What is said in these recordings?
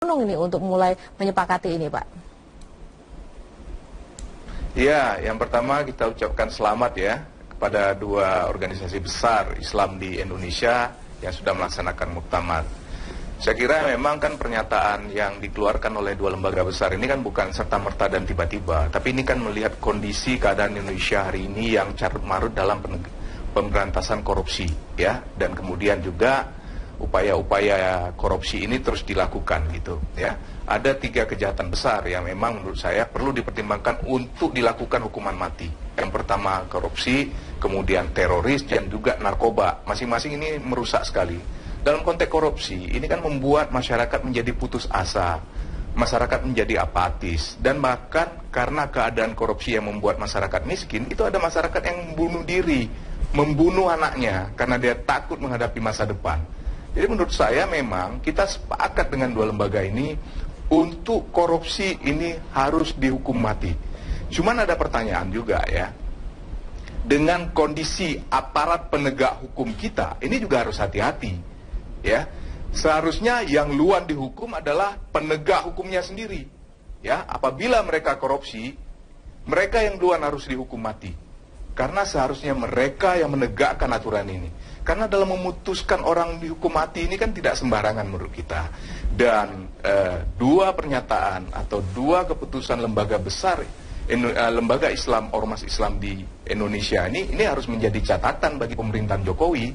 ini untuk mulai menyepakati ini, Pak? Ya, yang pertama kita ucapkan selamat ya kepada dua organisasi besar Islam di Indonesia yang sudah melaksanakan muktamar. Saya kira memang kan pernyataan yang dikeluarkan oleh dua lembaga besar ini kan bukan serta-merta dan tiba-tiba, tapi ini kan melihat kondisi keadaan Indonesia hari ini yang carut marut dalam pemberantasan korupsi ya, dan kemudian juga upaya-upaya korupsi ini terus dilakukan gitu ya. Ada 3 kejahatan besar yang memang menurut saya perlu dipertimbangkan untuk dilakukan hukuman mati. Yang pertama korupsi, kemudian teroris, dan juga narkoba. Masing-masing ini merusak sekali. Dalam konteks korupsi, ini kan membuat masyarakat menjadi putus asa, masyarakat menjadi apatis, dan bahkan karena keadaan korupsi yang membuat masyarakat miskin, itu ada masyarakat yang membunuh diri, membunuh anaknya karena dia takut menghadapi masa depan. Jadi menurut saya memang kita sepakat dengan dua lembaga ini untuk korupsi ini harus dihukum mati. Cuman ada pertanyaan juga ya, dengan kondisi aparat penegak hukum kita, ini juga harus hati-hati ya. Seharusnya yang luar dihukum adalah penegak hukumnya sendiri ya. Apabila mereka korupsi, mereka yang luar harus dihukum mati, karena seharusnya mereka yang menegakkan aturan ini. Karena dalam memutuskan orang dihukum mati ini kan tidak sembarangan menurut kita. Dan dua pernyataan atau dua keputusan lembaga besar, lembaga Islam, ormas Islam di Indonesia ini harus menjadi catatan bagi pemerintahan Jokowi.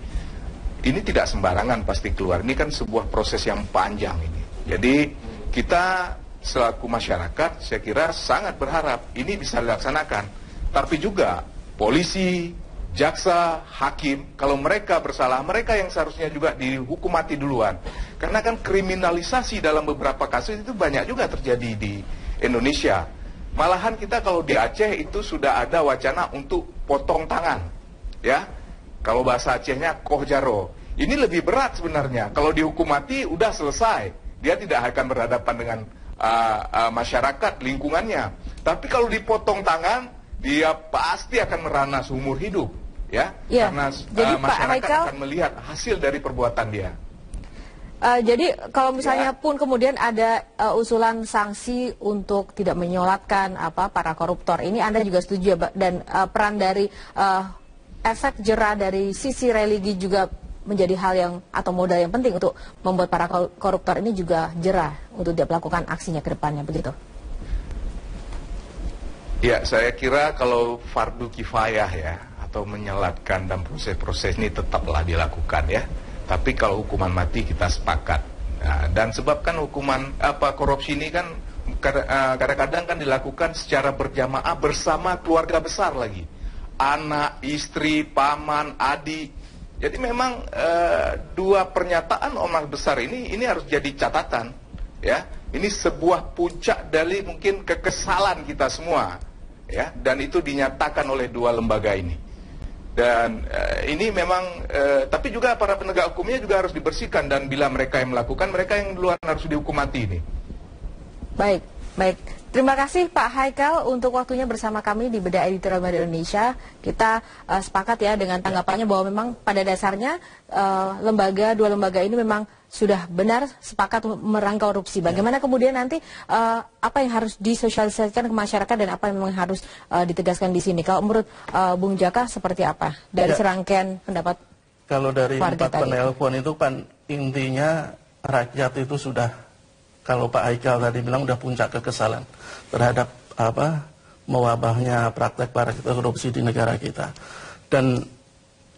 Ini tidak sembarangan pasti keluar. Ini kan sebuah proses yang panjang ini. Jadi kita selaku masyarakat saya kira sangat berharap ini bisa dilaksanakan. Tapi juga polisi, jaksa, hakim, kalau mereka bersalah, mereka yang seharusnya juga dihukum mati duluan. Karena kan kriminalisasi dalam beberapa kasus itu banyak juga terjadi di Indonesia. Malahan kita kalau di Aceh itu sudah ada wacana untuk potong tangan. Ya, kalau bahasa Acehnya kohjaro. Ini lebih berat sebenarnya. Kalau dihukum mati udah selesai. Dia tidak akan berhadapan dengan masyarakat, lingkungannya. Tapi kalau dipotong tangan, dia pasti akan merana seumur hidup. Ya, karena jadi, masyarakat Pak akan melihat hasil dari perbuatan dia. Jadi kalau misalnya pun kemudian ada usulan sanksi untuk tidak menyolatkan para koruptor, ini Anda juga setuju ya, dan peran dari efek jera dari sisi religi juga menjadi hal yang atau modal yang penting untuk membuat para koruptor ini juga jera untuk tidak melakukan aksinya ke depannya, begitu? Ya, saya kira kalau fardu kifayah ya, atau menyelatkan dan proses-proses ini tetaplah dilakukan ya. Tapi kalau hukuman mati kita sepakat. Nah, dan sebabkan hukuman korupsi ini kan kadang-kadang kan dilakukan secara berjamaah bersama keluarga besar lagi. Anak, istri, paman, adik. Jadi memang dua pernyataan ormas besar ini harus jadi catatan ya. Ini sebuah puncak dari mungkin kekesalan kita semua ya, dan itu dinyatakan oleh dua lembaga ini. Dan ini memang, tapi juga para penegak hukumnya juga harus dibersihkan, dan bila mereka yang melakukan, mereka yang duluan harus dihukum mati ini. Baik, baik. Terima kasih Pak Haikal untuk waktunya bersama kami di Bedah Editorial Media Indonesia. Kita sepakat ya dengan tanggapannya bahwa memang pada dasarnya dua lembaga ini memang sudah benar sepakat memerangi korupsi. Bagaimana kemudian nanti apa yang harus disosialisasikan ke masyarakat dan apa yang memang harus ditegaskan di sini? Kalau menurut Bung Jaka seperti apa dari serangkaian pendapat? Kalau dari 4 penelpon itu kan intinya rakyat itu sudah, kalau Pak Haikal tadi bilang udah puncak kekesalan terhadap mewabahnya praktek korupsi di negara kita. Dan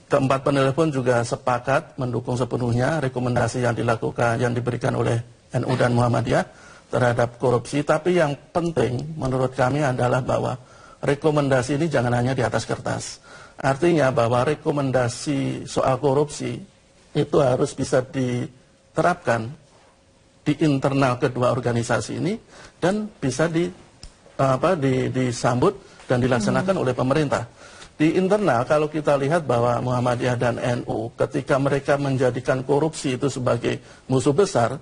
keempat penelpon juga sepakat mendukung sepenuhnya rekomendasi yang dilakukan, yang diberikan oleh NU dan Muhammadiyah terhadap korupsi. Tapi yang penting menurut kami adalah bahwa rekomendasi ini jangan hanya di atas kertas. Artinya bahwa rekomendasi soal korupsi itu harus bisa diterapkan di internal kedua organisasi ini dan bisa disambut dan dilaksanakan oleh pemerintah. Di internal kalau kita lihat bahwa Muhammadiyah dan NU ketika mereka menjadikan korupsi itu sebagai musuh besar,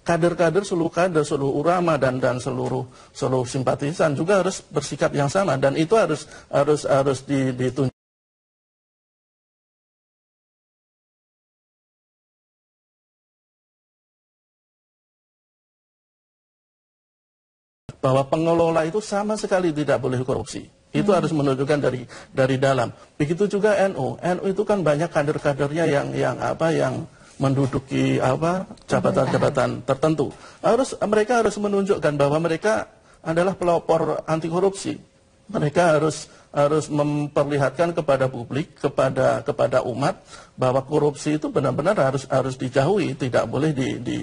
kader-kader, seluruh ulama dan seluruh simpatisan juga harus bersikap yang sama, dan itu harus ditunjukkan. bahwa pengelola itu sama sekali tidak boleh korupsi. Itu harus menunjukkan dari dalam. Begitu juga NU. NU itu kan banyak kader-kadernya yang menduduki jabatan-jabatan tertentu. Mereka harus menunjukkan bahwa mereka adalah pelopor anti korupsi. Mereka harus memperlihatkan kepada publik, kepada umat bahwa korupsi itu benar-benar harus dijauhi, tidak boleh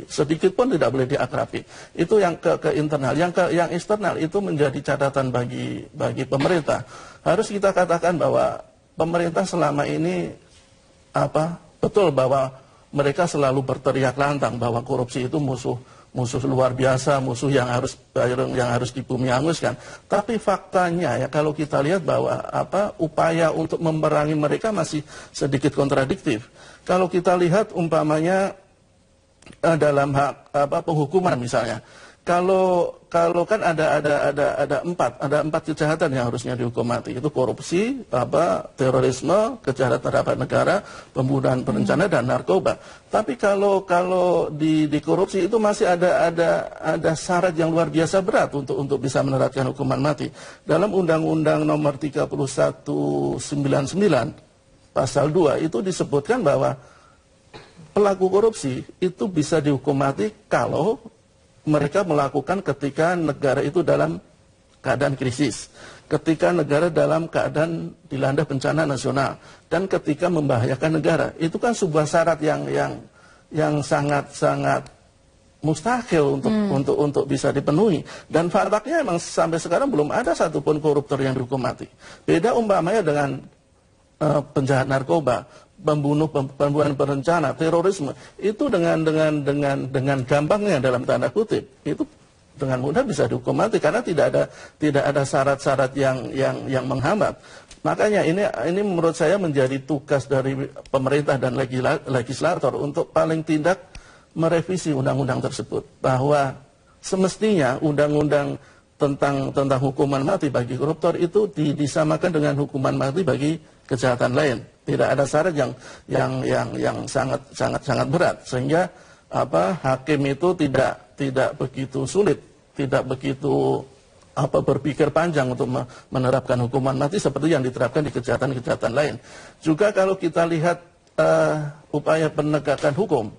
sedikit pun tidak boleh diakrabi. Itu yang ke internal, yang eksternal itu menjadi catatan bagi pemerintah. Harus kita katakan bahwa pemerintah selama ini betul bahwa mereka selalu berteriak lantang bahwa korupsi itu musuh luar biasa, musuh yang harus dibumi hanguskan. Tapi faktanya ya kalau kita lihat bahwa upaya untuk memerangi mereka masih sedikit kontradiktif. Kalau kita lihat umpamanya dalam hak penghukuman misalnya, kalau kan ada empat kejahatan yang harusnya dihukum mati, itu korupsi, terorisme, kejahatan terhadap negara, pembunuhan berencana dan narkoba. Tapi kalau di korupsi itu masih ada syarat yang luar biasa berat untuk bisa menerapkan hukuman mati. Dalam Undang-Undang Nomor 3199 Pasal 2 itu disebutkan bahwa pelaku korupsi itu bisa dihukum mati kalau mereka melakukan ketika negara itu dalam keadaan krisis, ketika negara dalam keadaan dilanda bencana nasional, dan ketika membahayakan negara. Itu kan sebuah syarat yang sangat mustahil untuk bisa dipenuhi. Dan faktanya memang sampai sekarang belum ada satupun koruptor yang dihukum mati. Beda umpamanya dengan penjahat narkoba, pembunuhan berencana, terorisme, itu dengan gampangnya dalam tanda kutip itu dengan mudah bisa dihukum mati karena tidak ada syarat-syarat yang menghambat. Makanya ini menurut saya menjadi tugas dari pemerintah dan legislator untuk paling tidak merevisi undang-undang tersebut, bahwa semestinya undang-undang tentang hukuman mati bagi koruptor itu disamakan dengan hukuman mati bagi kejahatan lain. Tidak ada syarat yang sangat berat, sehingga hakim itu tidak begitu sulit, tidak begitu berpikir panjang untuk menerapkan hukuman mati seperti yang diterapkan di kejahatan-kejahatan lain. Juga kalau kita lihat upaya penegakan hukum,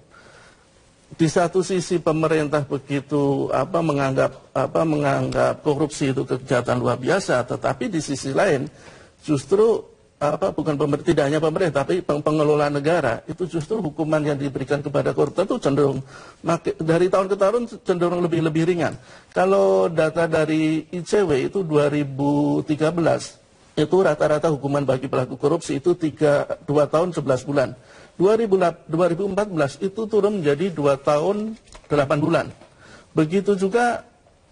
di satu sisi pemerintah begitu menganggap korupsi itu kejahatan luar biasa, tetapi di sisi lain justru bukan pemerintah, tidak hanya pemerintah, tapi pengelola negara itu justru hukuman yang diberikan kepada koruptor itu cenderung dari tahun ke tahun cenderung lebih ringan. Kalau data dari ICW itu 2013 itu rata-rata hukuman bagi pelaku korupsi itu 2 tahun 11 bulan. 2014 itu turun menjadi 2 tahun 8 bulan. Begitu juga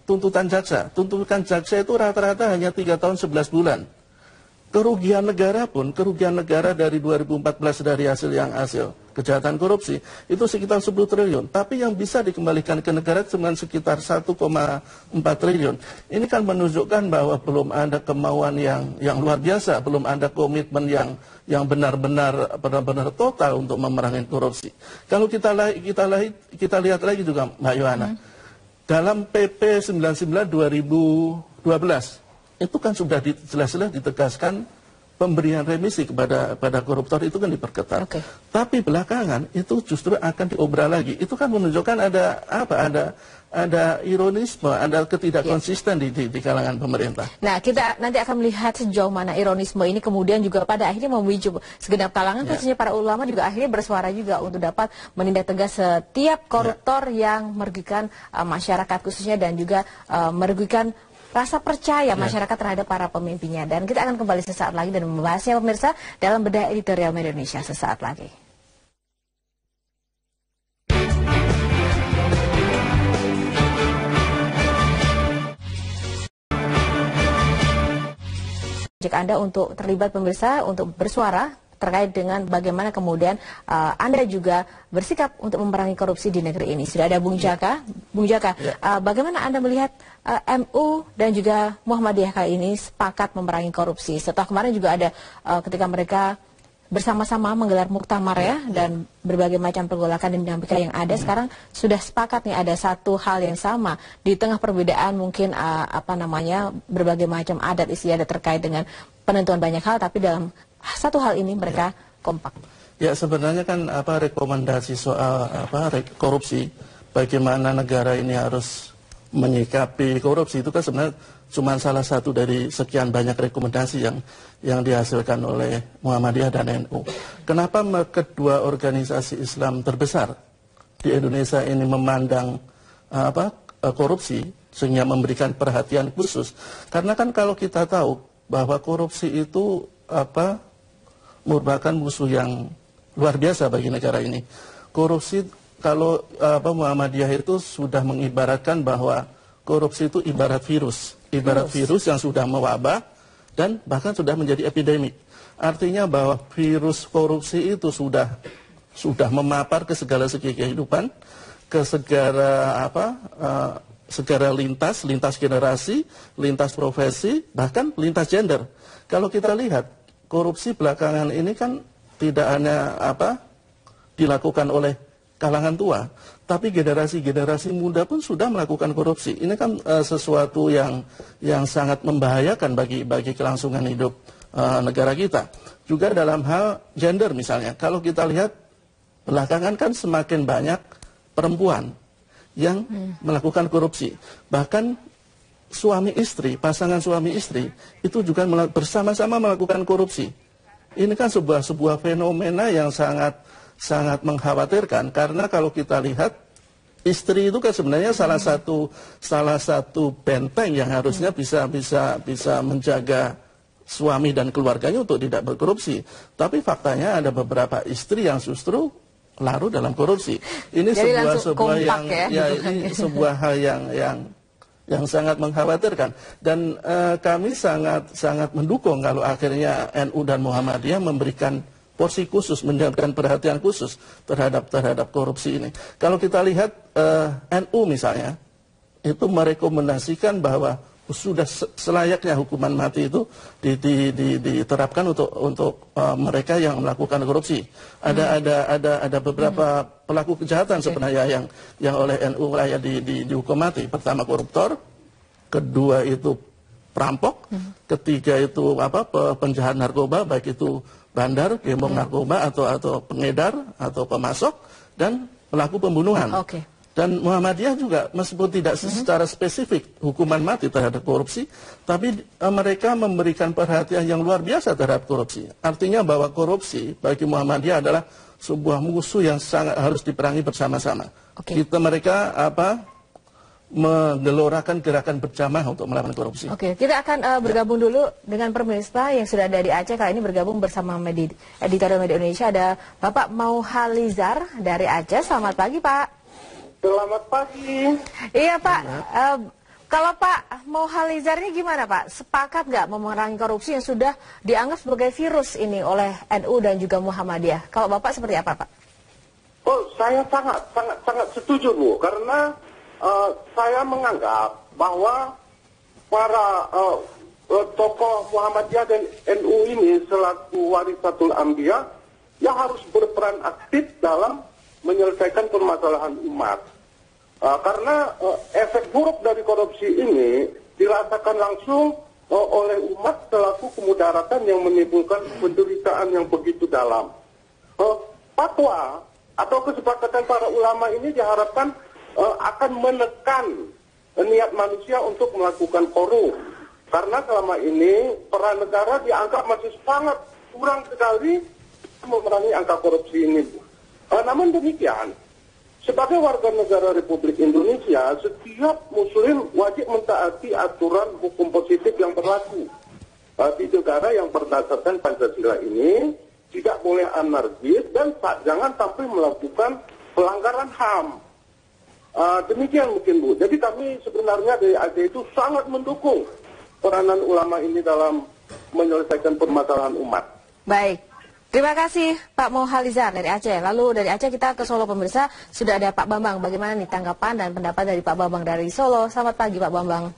tuntutan jaksa. Tuntutan jaksa itu rata-rata hanya 3 tahun 11 bulan. Kerugian negara dari 2014 dari hasil kejahatan korupsi itu sekitar 10 triliun. Tapi yang bisa dikembalikan ke negara cuma sekitar 1,4 triliun. Ini kan menunjukkan bahwa belum ada kemauan yang luar biasa, belum ada komitmen yang benar-benar total untuk memerangi korupsi. Kalau kita lihat lagi juga Mbak Yohana, dalam PP 99 2012 itu kan sudah jelas-jelas ditegaskan pemberian remisi kepada koruptor itu kan diperketat. Okay. Tapi belakangan itu justru akan diobral lagi. Itu kan menunjukkan ada ironisme, ada ketidakkonsisten di kalangan pemerintah. Nah, kita nanti akan melihat sejauh mana ironisme ini kemudian juga pada akhirnya memicu segenap kalangan, khususnya para ulama juga akhirnya bersuara juga untuk dapat menindak tegas setiap koruptor yang merugikan masyarakat khususnya dan juga merugikan rasa percaya masyarakat terhadap para pemimpinnya. Dan kita akan kembali sesaat lagi dan membahasnya pemirsa dalam bedah editorial Media Indonesia sesaat lagi. Jika Anda untuk terlibat pemirsa untuk bersuara terkait dengan bagaimana kemudian Anda juga bersikap untuk memerangi korupsi di negeri ini. Sudah ada Bung Jaka. Bung Jaka, bagaimana Anda melihat MU dan juga Muhammadiyah kali ini sepakat memerangi korupsi? Setelah kemarin juga ada ketika mereka bersama-sama menggelar muktamar ya, dan berbagai macam pergolakan dan dinamika yang ada sekarang sudah sepakat nih ada satu hal yang sama di tengah perbedaan mungkin berbagai macam adat istiadat terkait dengan penentuan banyak hal, tapi dalam satu hal ini mereka kompak. Ya, sebenarnya kan rekomendasi soal korupsi, bagaimana negara ini harus menyikapi korupsi itu kan sebenarnya cuma salah satu dari sekian banyak rekomendasi yang dihasilkan oleh Muhammadiyah dan NU. Kenapa kedua organisasi Islam terbesar di Indonesia ini memandang korupsi sehingga memberikan perhatian khusus? Karena kan kalau kita tahu bahwa korupsi itu merupakan musuh yang luar biasa bagi negara ini. Korupsi, kalau Muhammadiyah itu sudah mengibaratkan bahwa korupsi itu ibarat virus yang sudah mewabah dan bahkan sudah menjadi epidemik. Artinya bahwa virus korupsi itu sudah memapar ke segala segi kehidupan, ke segala lintas generasi, lintas profesi, bahkan lintas gender. Kalau kita lihat korupsi belakangan ini kan tidak hanya dilakukan oleh kalangan tua, tapi generasi muda pun sudah melakukan korupsi. Ini kan sesuatu yang sangat membahayakan bagi kelangsungan hidup negara kita. Juga dalam hal gender misalnya, kalau kita lihat belakangan kan semakin banyak perempuan yang melakukan korupsi. Bahkan pasangan suami istri itu juga bersama-sama melakukan korupsi. Ini kan sebuah fenomena yang sangat mengkhawatirkan, karena kalau kita lihat istri itu kan sebenarnya salah satu benteng yang harusnya bisa menjaga suami dan keluarganya untuk tidak berkorupsi. Tapi faktanya ada beberapa istri yang justru larut dalam korupsi. Ini sebuah hal yang sangat mengkhawatirkan, dan kami sangat mendukung kalau akhirnya NU dan Muhammadiyah memberikan porsi khusus, mendapatkan perhatian khusus terhadap korupsi ini. Kalau kita lihat NU misalnya, itu merekomendasikan bahwa sudah selayaknya hukuman mati itu diterapkan untuk mereka yang melakukan korupsi. Ada beberapa pelaku kejahatan sebenarnya yang oleh NU layak dihukum mati. Pertama koruptor, kedua itu perampok, ketiga itu penjahat narkoba, baik itu bandar, gembong narkoba atau pengedar atau pemasok, dan pelaku pembunuhan. Dan Muhammadiyah juga meskipun tidak secara spesifik hukuman mati terhadap korupsi, tapi mereka memberikan perhatian yang luar biasa terhadap korupsi. Artinya bahwa korupsi bagi Muhammadiyah adalah sebuah musuh yang sangat harus diperangi bersama-sama. Mereka menggelorakan gerakan berjamaah untuk melawan korupsi. Kita akan bergabung dulu dengan pemirsa yang sudah ada di Aceh. Kali ini bergabung bersama Editorial Media Indonesia, ada Bapak Mauhalizar dari Aceh. Selamat pagi, Pak. Selamat pagi. Iya, Pak. Kalau Pak Mauhalizar ini gimana, Pak? Sepakat nggak memerangi korupsi yang sudah dianggap sebagai virus ini oleh NU dan juga Muhammadiyah? Kalau Bapak seperti apa, Pak? Saya sangat setuju, Bu, karena saya menganggap bahwa para tokoh Muhammadiyah dan NU ini selaku warisatul anbiya yang harus berperan aktif dalam menyelesaikan permasalahan umat. Karena efek buruk dari korupsi ini dirasakan langsung oleh umat selaku kemudaratan yang menimbulkan penderitaan yang begitu dalam. Fatwa atau kesepakatan para ulama ini diharapkan akan menekan niat manusia untuk melakukan korup. Karena selama ini peran negara dianggap masih sangat kurang sekali memerangi angka korupsi ini. Namun demikian, sebagai warga negara Republik Indonesia, setiap muslim wajib mentaati aturan hukum positif yang berlaku. Di negara yang berdasarkan Pancasila ini tidak boleh anarkis dan jangan sampai melakukan pelanggaran HAM. Demikian mungkin, Bu. Jadi kami sebenarnya dari Aceh itu sangat mendukung peranan ulama ini dalam menyelesaikan permasalahan umat. Baik. Terima kasih Pak Mauhalizar dari Aceh. Lalu dari Aceh kita ke Solo, pemirsa. Sudah ada Pak Bambang. Bagaimana nih tanggapan dan pendapat dari Pak Bambang dari Solo? Selamat pagi Pak Bambang.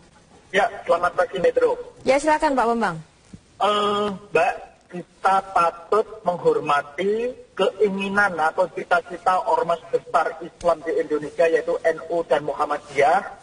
Ya, selamat pagi Metro. Ya, silakan Pak Bambang. Mbak, kita patut menghormati keinginan atau cita-cita ormas besar Islam di Indonesia yaitu NU dan Muhammadiyah